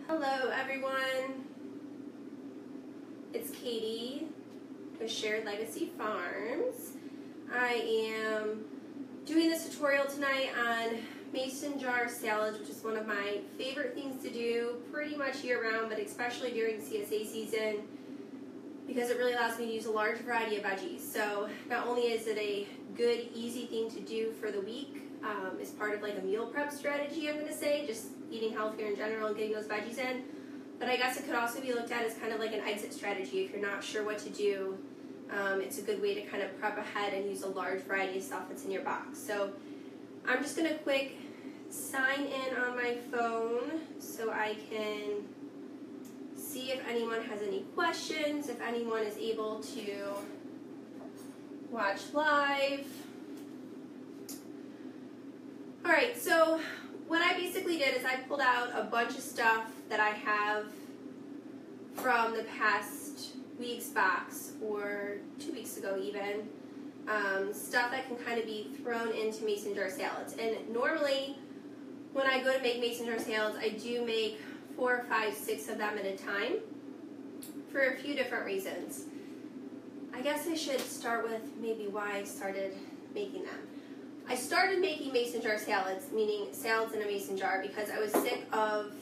Hello everyone, it's Katie with Shared Legacy Farms. I am doing this tutorial tonight on mason jar salads, which is one of my favorite things to do pretty much year round, but especially during CSA season because it really allows me to use a large variety of veggies. So not only is it a good, easy thing to do for the week, as part of like a meal prep strategy, I'm going to say, just eating healthier in general and getting those veggies in. But I guess it could also be looked at as kind of like an exit strategy. If you're not sure what to do, it's a good way to kind of prep ahead and use a large variety of stuff that's in your box. So I'm just going to quick sign in on my phone so I can see if anyone has any questions, if anyone is able to watch live. Alright, so what I basically did is I pulled out a bunch of stuff that I have from the past week's box, or 2 weeks ago even, stuff that can kind of be thrown into mason jar salads. And normally when I go to make mason jar salads, I do make 4, 5, 6 of them at a time for a few different reasons. I guess I should start with maybe why I started making them. I started making mason jar salads, meaning salads in a mason jar, because I was sick of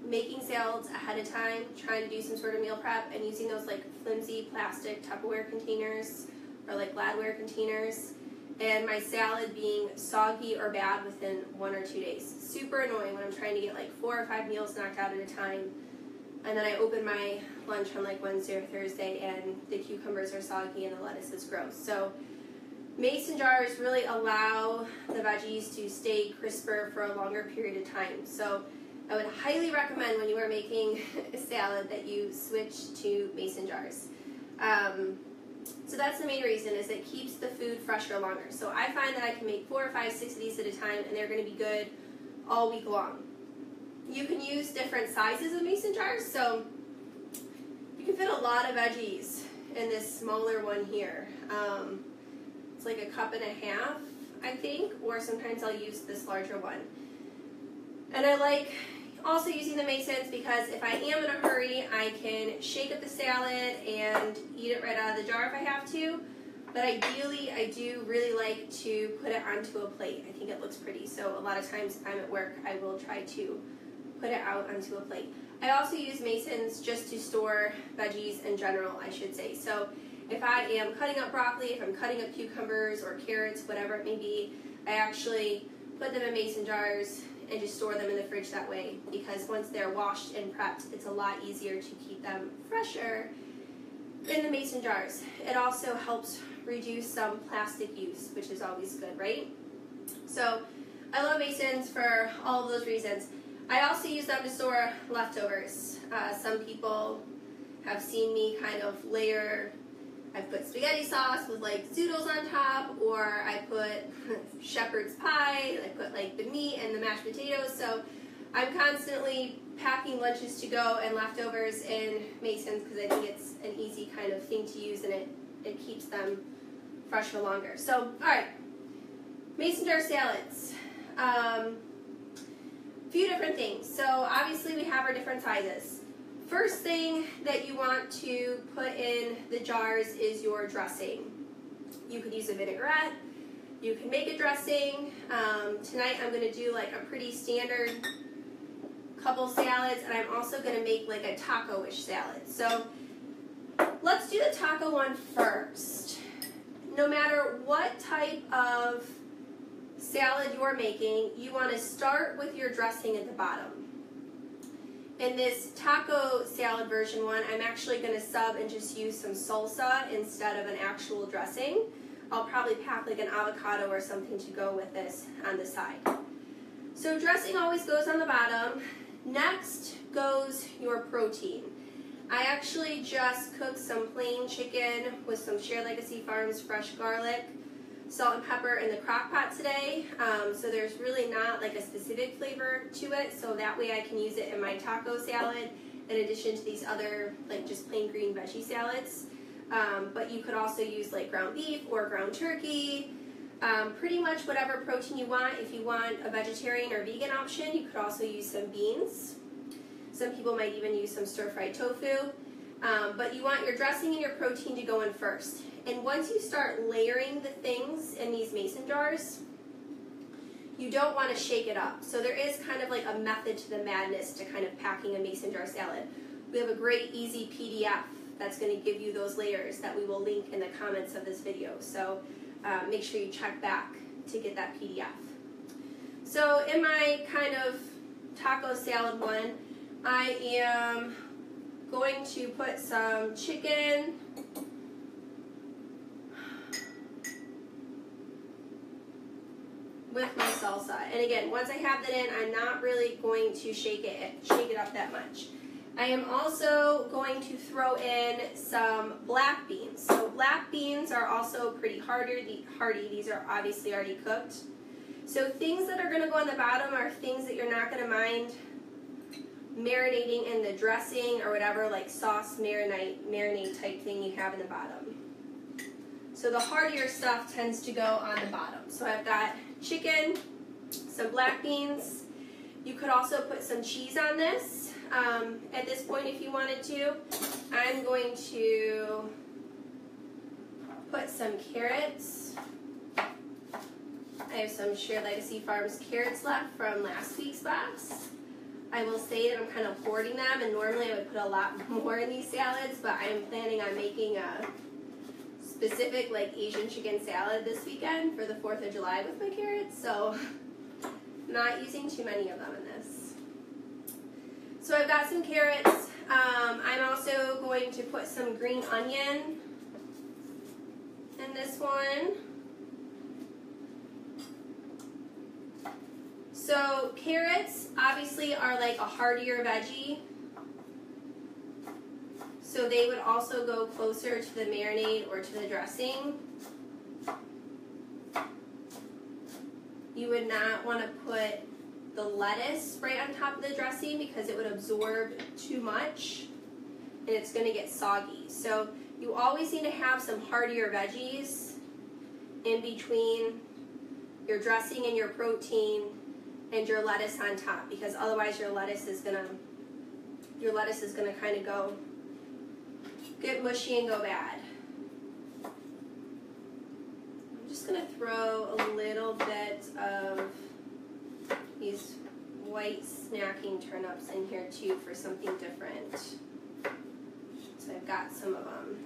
making salads ahead of time, trying to do some sort of meal prep, and using those like flimsy plastic Tupperware containers or like Gladware containers, and my salad being soggy or bad within 1 or 2 days. Super annoying when I'm trying to get like 4 or 5 meals knocked out at a time, and then I open my lunch on like Wednesday or Thursday and the cucumbers are soggy and the lettuce is gross. So mason jars really allow the veggies to stay crisper for a longer period of time. So I would highly recommend when you are making a salad that you switch to mason jars. So that's the main reason, is it keeps the food fresher longer. So I find that I can make 4 or 5, 6 of these at a time, and they're going to be good all week long. You can use different sizes of mason jars, so you can fit a lot of veggies in this smaller one here. It's like 1.5 cups, I think, or sometimes I'll use this larger one. And I like also using the masons because if I am in a hurry, I can shake up the salad and eat it right out of the jar if I have to. But ideally, I do really like to put it onto a plate. I think it looks pretty. So a lot of times if I'm at work, I will try to put it out onto a plate. I also use masons just to store veggies in general, I should say. So if I am cutting up broccoli, if I'm cutting up cucumbers or carrots, whatever it may be, I actually put them in mason jars and just store them in the fridge that way, because once they're washed and prepped, it's a lot easier to keep them fresher in the mason jars. It also helps reduce some plastic use, which is always good, right? So I love masons for all of those reasons. I also use them to store leftovers. Some people have seen me kind of layer, I've put spaghetti sauce with like zoodles on top, or I put shepherd's pie, I put like the meat and the mashed potatoes. So I'm constantly packing lunches to go and leftovers in masons because I think it's an easy kind of thing to use, and it keeps them fresh for longer. So, alright, mason jar salads. Few different things. So obviously we have our different sizes. First thing that you want to put in the jars is your dressing. You could use a vinaigrette, you can make a dressing. Tonight I'm going to do like a pretty standard couple salads, and I'm also going to make like a taco-ish salad. So let's do the taco one first. No matter what type of salad you're making, you want to start with your dressing at the bottom. In this taco salad version one, I'm actually going to sub and just use some salsa instead of an actual dressing. I'll probably pack like an avocado or something to go with this on the side. So dressing always goes on the bottom. Next goes your protein. I actually just cooked some plain chicken with some Shared Legacy Farms fresh garlic, salt and pepper in the crock pot today, so there's really not like a specific flavor to it, so that way I can use it in my taco salad in addition to these other like just plain green veggie salads. But you could also use like ground beef or ground turkey, pretty much whatever protein you want. If you want a vegetarian or vegan option, you could also use some beans. Some people might even use some stir-fried tofu. But you want your dressing and your protein to go in first. And once you start layering the things in these mason jars, you don't want to shake it up. So there is kind of like a method to the madness to kind of packing a mason jar salad. We have a great, easy PDF that's going to give you those layers that we will link in the comments of this video. So make sure you check back to get that PDF. So in my kind of taco salad one, I am going to put some chicken, with my salsa. And again, once I have that in, I'm not really going to shake it up that much. I am also going to throw in some black beans. So black beans are also pretty hardy. These are obviously already cooked. So things that are going to go on the bottom are things that you're not going to mind marinating in the dressing or whatever, like sauce marinade type thing you have in the bottom. So the hardier stuff tends to go on the bottom. So I've got chicken, some black beans. You could also put some cheese on this at this point if you wanted to. I'm going to put some carrots. I have some Shared Legacy Farms carrots left from last week's box. I will say that I'm kind of hoarding them, and normally I would put a lot more in these salads, but I'm planning on making a specific like Asian chicken salad this weekend for the 4th of July with my carrots, so I'm not using too many of them in this. So I've got some carrots. I'm also going to put some green onion in this one. So carrots obviously are like a hardier veggie, so they would also go closer to the marinade or to the dressing. You would not want to put the lettuce right on top of the dressing because it would absorb too much and it's going to get soggy. So you always need to have some hardier veggies in between your dressing and your protein and your lettuce on top, because otherwise your lettuce is gonna kind of get mushy and go bad. I'm just gonna throw a little bit of these white snacking turnips in here too for something different. So I've got some of them.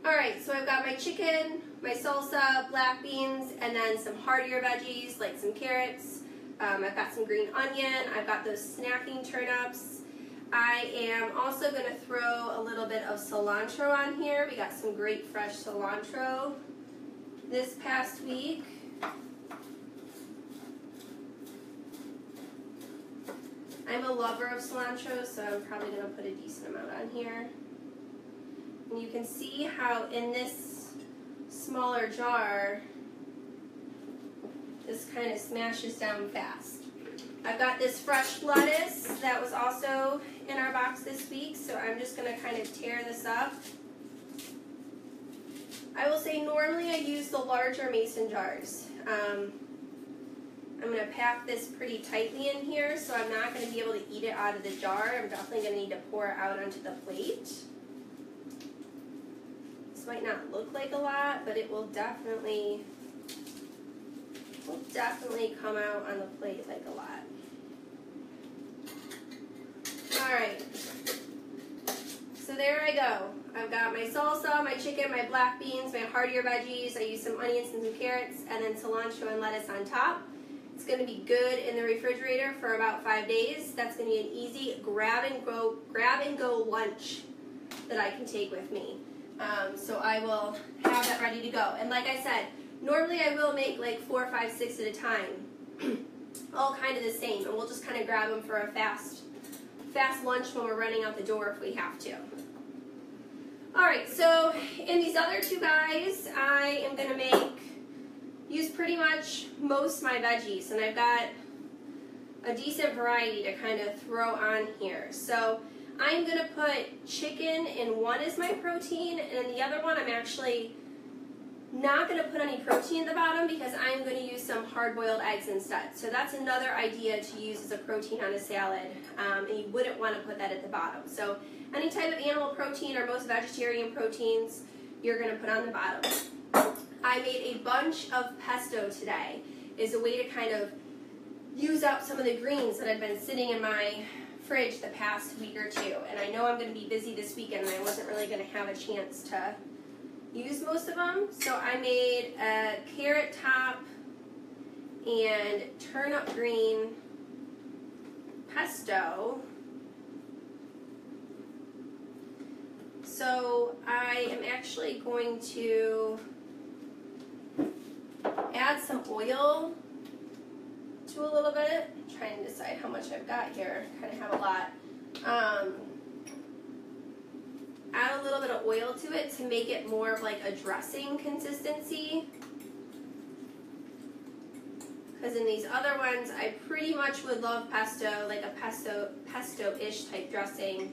Alright, so I've got my chicken, my salsa, black beans, and then some hardier veggies like some carrots. I've got some green onion. I've got those snacking turnips. I am also going to throw a little bit of cilantro on here. We got some great fresh cilantro this past week. I'm a lover of cilantro, so I'm probably going to put a decent amount on here. And you can see how in this smaller jar, this kind of smashes down fast. I've got this fresh lettuce that was also in our box this week, so I'm just going to kind of tear this up. I will say normally I use the larger mason jars. I'm going to pack this pretty tightly in here, so I'm not going to be able to eat it out of the jar. I'm definitely going to need to pour it out onto the plate. Might not look like a lot, but it will definitely come out on the plate like a lot. Alright, so there I go. I've got my salsa, my chicken, my black beans, my heartier veggies. I use some onions and some carrots, and then cilantro and lettuce on top. It's going to be good in the refrigerator for about 5 days. That's going to be an easy grab and go lunch that I can take with me. So I will have that ready to go. And like I said, normally I will make like 4, 5, 6 at a time, all kind of the same, and we'll just kind of grab them for a fast lunch when we're running out the door if we have to. Alright, so in these other two guys, I am going to use pretty much most of my veggies, and I've got a decent variety to kind of throw on here. So I'm going to put chicken in one as my protein, and in the other one I'm actually not going to put any protein at the bottom because I'm going to use some hard-boiled eggs instead. So that's another idea to use as a protein on a salad, and you wouldn't want to put that at the bottom. So any type of animal protein or most vegetarian proteins, you're going to put on the bottom. I made a bunch of pesto today as a way to kind of use up some of the greens that had been sitting in my fridge the past week or two. And I know I'm going to be busy this weekend and I wasn't really going to have a chance to use most of them. So I made a carrot top and turnip green pesto. So I am actually going to add some oil to a little bit. I'm trying to decide how much I've got here. Kind of have a lot. Add a little bit of oil to it to make it more of like a dressing consistency. Because in these other ones, I pretty much would love pesto, like a pesto-ish type dressing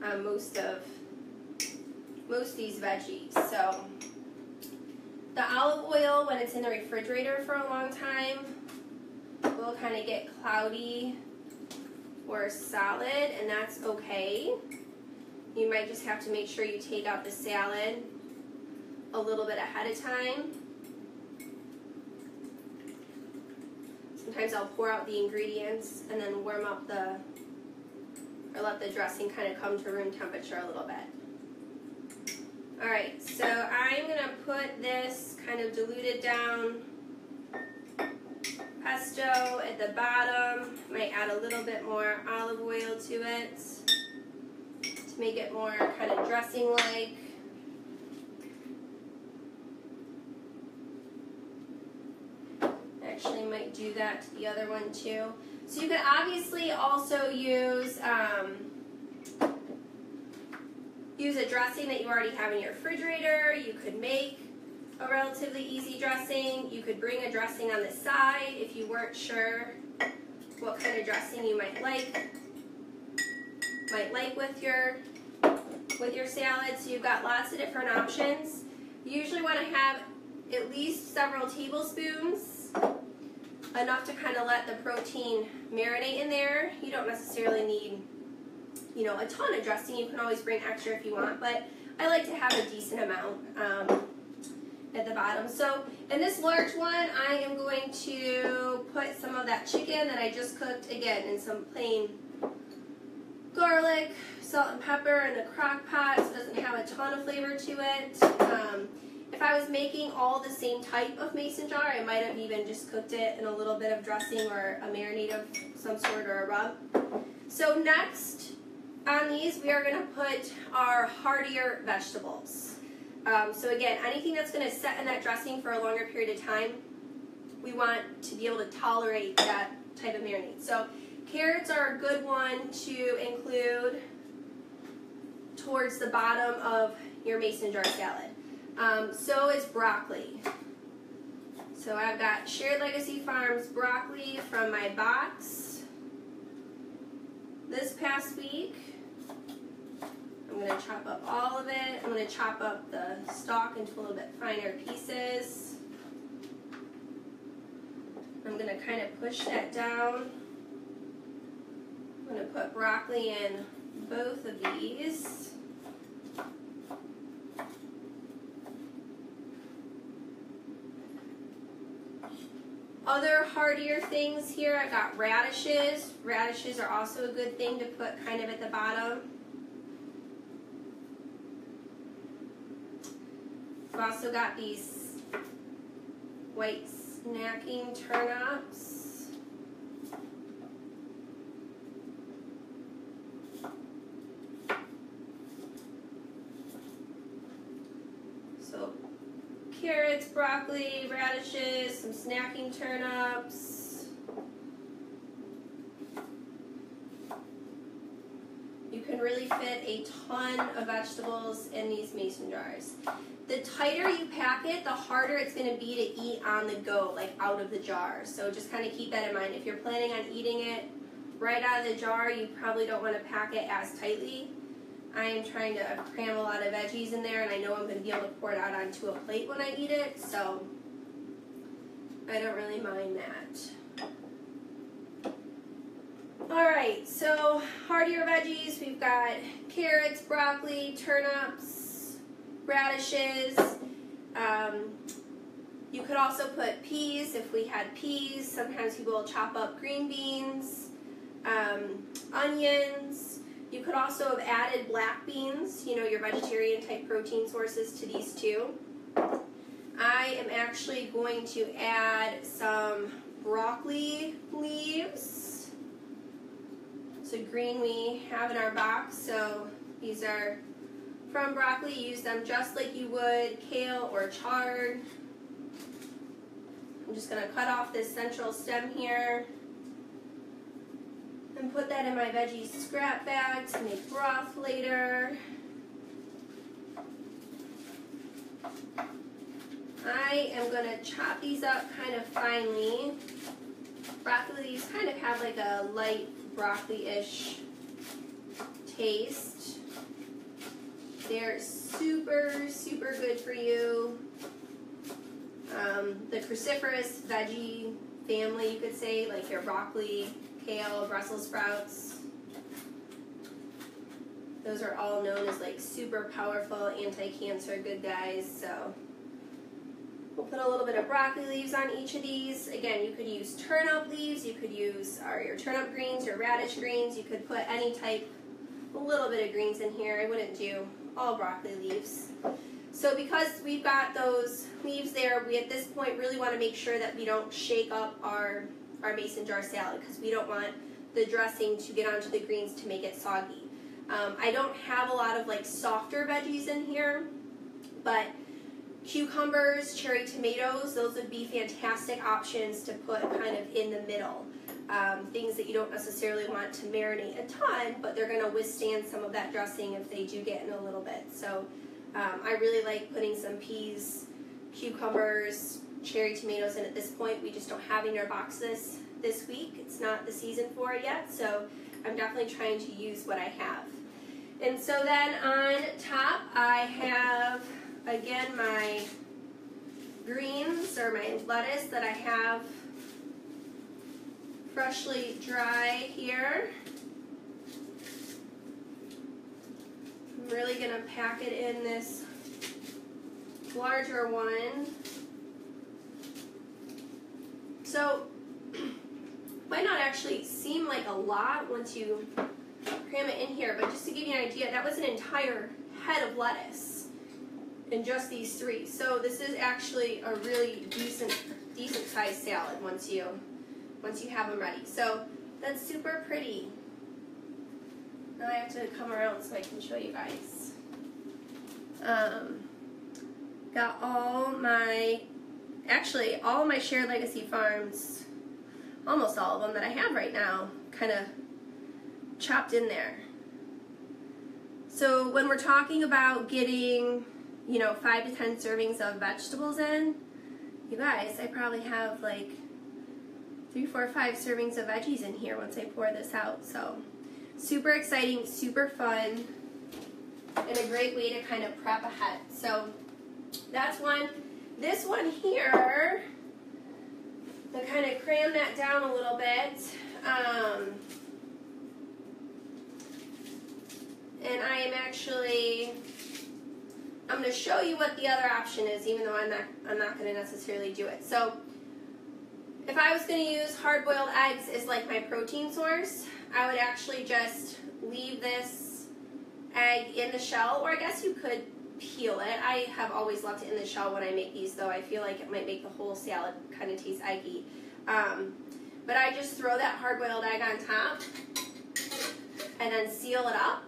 on most of these veggies. So the olive oil, when it's in the refrigerator for a long time, will kind of get cloudy or solid, and that's okay. You might just have to make sure you take out the salad a little bit ahead of time. Sometimes I'll pour out the ingredients and then warm up or let the dressing kind of come to room temperature a little bit. Alright, so I'm going to put this kind of diluted down pesto at the bottom. Might add a little bit more olive oil to it to make it more kind of dressing-like. Actually might do that to the other one too. So you could obviously also use a dressing that you already have in your refrigerator. You could make a relatively easy dressing. You could bring a dressing on the side if you weren't sure what kind of dressing you might like with your salad. So you've got lots of different options. You usually want to have at least several tablespoons, enough to kind of let the protein marinate in there. You don't necessarily need, a ton of dressing. You can always bring extra if you want, but I like to have a decent amount at the bottom. So in this large one, I am going to put some of that chicken that I just cooked, again, in some plain garlic, salt and pepper in the crock pot, so it doesn't have a ton of flavor to it. If I was making all the same type of mason jar, I might have even just cooked it in a little bit of dressing or a marinade of some sort or a rub. So next on these, we are going to put our heartier vegetables. So again, anything that's going to set in that dressing for a longer period of time, we want to be able to tolerate that type of marinade. So carrots are a good one to include towards the bottom of your mason jar salad. So is broccoli. So I've got Shared Legacy Farms broccoli from my box this past week. I'm going to chop up all of it. I'm going to chop up the stalk into a little bit finer pieces. I'm going to kind of push that down. I'm going to put broccoli in both of these. Other heartier things here, I got radishes. Radishes are also a good thing to put kind of at the bottom. I've also got these white snacking turnips. So carrots, broccoli, radishes, some snacking turnips. You can really fit a ton of vegetables in these mason jars. The tighter you pack it, the harder it's going to be to eat on the go, like out of the jar. So just kind of keep that in mind. If you're planning on eating it right out of the jar, you probably don't want to pack it as tightly. I am trying to cram a lot of veggies in there, and I know I'm going to be able to pour it out onto a plate when I eat it, so I don't really mind that. Alright, so heartier veggies, we've got carrots, broccoli, turnips, radishes. You could also put peas if we had peas. Sometimes people will chop up green beans, onions. You could also have added black beans, you know, your vegetarian type protein sources, to these too. I am actually going to add some broccoli leaves. So green we have in our box, so these are from broccoli. Use them just like you would kale or chard. I'm just going to cut off this central stem here and put that in my veggie scrap bag to make broth later. I am going to chop these up kind of finely. Broccoli leaves kind of have like a light broccoli-ish taste. They're super, super good for you. The cruciferous veggie family, you could say, like your broccoli, kale, Brussels sprouts. Those are all known as like super powerful anti-cancer good guys. So we'll put a little bit of broccoli leaves on each of these. Again, you could use turnip leaves, you could use your turnip greens, your radish greens, you could put any type, a little bit of greens in here. I wouldn't do all broccoli leaves. So because we've got those leaves there, we at this point really want to make sure that we don't shake up our mason jar salad, because we don't want the dressing to get onto the greens to make it soggy. I don't have a lot of like softer veggies in here, but cucumbers, cherry tomatoes, those would be fantastic options to put kind of in the middle. Things that you don't necessarily want to marinate a ton, but they're going to withstand some of that dressing if they do get in a little bit. So I really like putting some peas, cucumbers, cherry tomatoes in at this point. We just don't have any in our boxes this week. It's not the season for it yet, so I'm definitely trying to use what I have. And so then on top I have, again, my greens or my lettuce that I have freshly dry here. I'm really going to pack it in this larger one. So might not actually seem like a lot once you cram it in here, but just to give you an idea, that was an entire head of lettuce in just these three. So this is actually a really decent sized salad once you have them ready. So that's super pretty. Now I have to come around so I can show you guys. Got all my Shared Legacy farms, almost all of them that I have right now, kind of chopped in there. So when we're talking about getting, 5 to 10 servings of vegetables in, you guys, I probably have like 3, 4, 5 servings of veggies in here once I pour this out. So super exciting, super fun, and a great way to kind of prep ahead. So that's one. This one here, to kind of cram that down a little bit, and I'm going to show you what the other option is, even though I'm not going to necessarily do it. So if I was going to use hard-boiled eggs as like my protein source, I would actually just leave this egg in the shell, or I guess you could peel it. I have always left it in the shell when I make these, though I feel like it might make the whole salad kind of taste eggy. But I just throw that hard-boiled egg on top and then seal it up.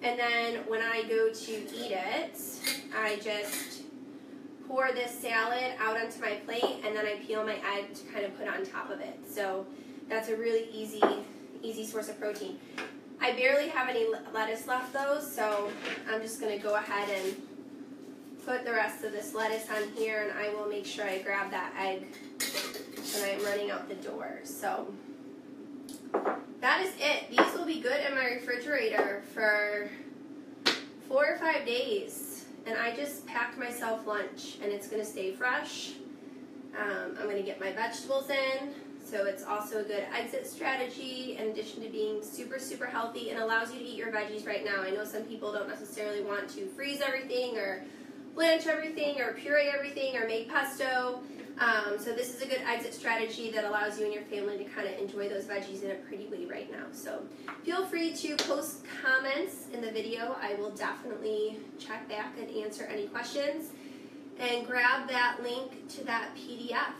And then when I go to eat it, I just pour this salad out onto my plate, and then I peel my egg to kind of put on top of it. So that's a really easy source of protein. I barely have any lettuce left though, so I'm just going to go ahead and put the rest of this lettuce on here, and I will make sure I grab that egg when I'm running out the door. So that is it. These will be good in my refrigerator for 4 or 5 days, and I just packed myself lunch, and it's going to stay fresh. I'm going to get my vegetables in, so it's also a good exit strategy in addition to being super, super healthy, and allows you to eat your veggies right now. I know some people don't necessarily want to freeze everything or blanch everything or puree everything or make pesto. So this is a good exit strategy that allows you and your family to kind of enjoy those veggies in a pretty way right now. So feel free to post comments in the video. I will definitely check back and answer any questions. And grab that link to that PDF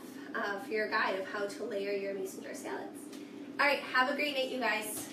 for your guide of how to layer your mason jar salads. All right, have a great night, you guys.